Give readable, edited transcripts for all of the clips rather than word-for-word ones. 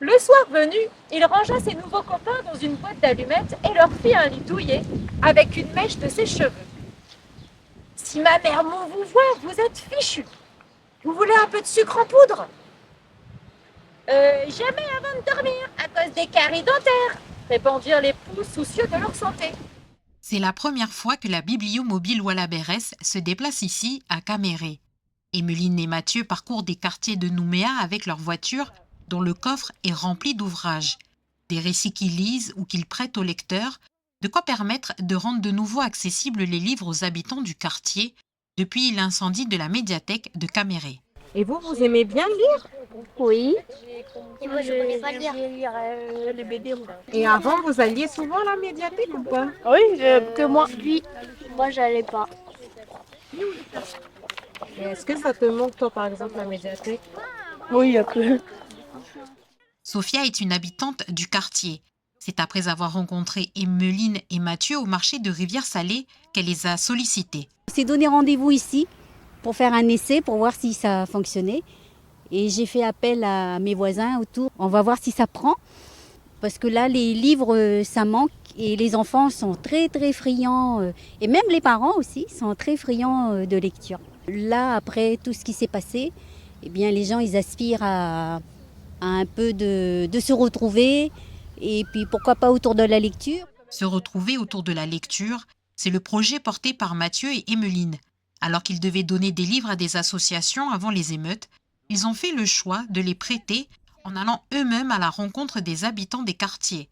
Le soir venu, il rangea ses nouveaux copains dans une boîte d'allumettes et leur fit un lit douillet avec une mèche de ses cheveux. Si ma mère vous voit, vous êtes fichu. Vous voulez un peu de sucre en poudre? Jamais avant de dormir, à cause des caries dentaires, répondirent les poux soucieux de leur santé. C'est la première fois que la bibliomobile Walla Berès se déplace ici, à Caméré. Emeline et Mathieu parcourent des quartiers de Nouméa avec leur voiture, dont le coffre est rempli d'ouvrages. Des récits qu'ils lisent ou qu'ils prêtent aux lecteurs, de quoi permettre de rendre de nouveau accessibles les livres aux habitants du quartier depuis l'incendie de la médiathèque de Caméré. Et vous aimez bien lire? Oui. Moi, je connais pas lire. Les BD. Et avant, vous alliez souvent à la médiathèque ou pas? Oui, que moi. Puis, moi, j'allais pas. Et est-ce que ça te manque, toi, par exemple, la médiathèque? Oui, un peu. Sophia est une habitante du quartier. C'est après avoir rencontré Emeline et Mathieu au marché de Rivière-Salée qu'elle les a sollicités. On s'est donné rendez-vous ici pour faire un essai, pour voir si ça fonctionnait. Et j'ai fait appel à mes voisins autour. On va voir si ça prend. Parce que là, les livres, ça manque. Et les enfants sont très, très friands. Et même les parents aussi sont très friands de lecture. Là, après tout ce qui s'est passé, eh bien, les gens, ils aspirent à un peu de se retrouver. Et puis, pourquoi pas autour de la lecture. Se retrouver autour de la lecture, c'est le projet porté par Mathieu et Emeline. Alors qu'ils devaient donner des livres à des associations avant les émeutes, ils ont fait le choix de les prêter en allant eux-mêmes à la rencontre des habitants des quartiers,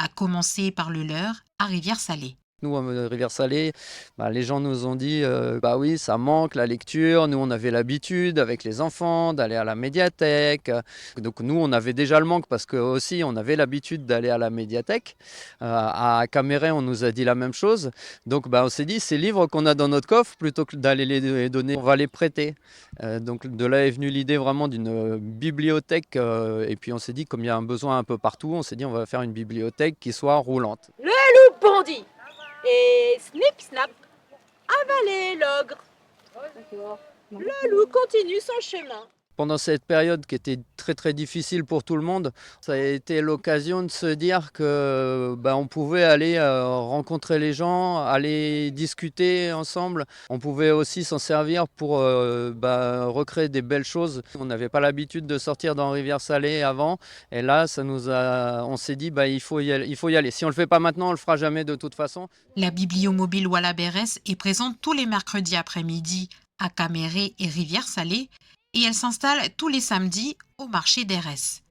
à commencer par le leur à Rivière-Salée. Nous, à Rivière-Salée, les gens nous ont dit bah oui, ça manque la lecture. Nous, on avait l'habitude avec les enfants d'aller à la médiathèque. Donc nous, on avait déjà le manque parce que aussi on avait l'habitude d'aller à la médiathèque. À Caméré, on nous a dit la même chose. Donc on s'est dit, ces livres qu'on a dans notre coffre, plutôt que d'aller les donner, on va les prêter. Donc de là est venue l'idée vraiment d'une bibliothèque. Et puis on s'est dit, comme il y a un besoin un peu partout, on s'est dit on va faire une bibliothèque qui soit roulante. Le loup bondit et snip snap avalait l'ogre. Le loup continue son chemin. Pendant cette période qui était très très difficile pour tout le monde, ça a été l'occasion de se dire que on pouvait aller rencontrer les gens, aller discuter ensemble. On pouvait aussi s'en servir pour recréer des belles choses. On n'avait pas l'habitude de sortir dans Rivière-Salée avant, et là on s'est dit il faut y aller. Si on le fait pas maintenant, on le fera jamais de toute façon. La bibliomobile Walla Berès est présente tous les mercredis après-midi à Caméré et Rivière-Salée et elle s'installe tous les samedis au marché d'Erès.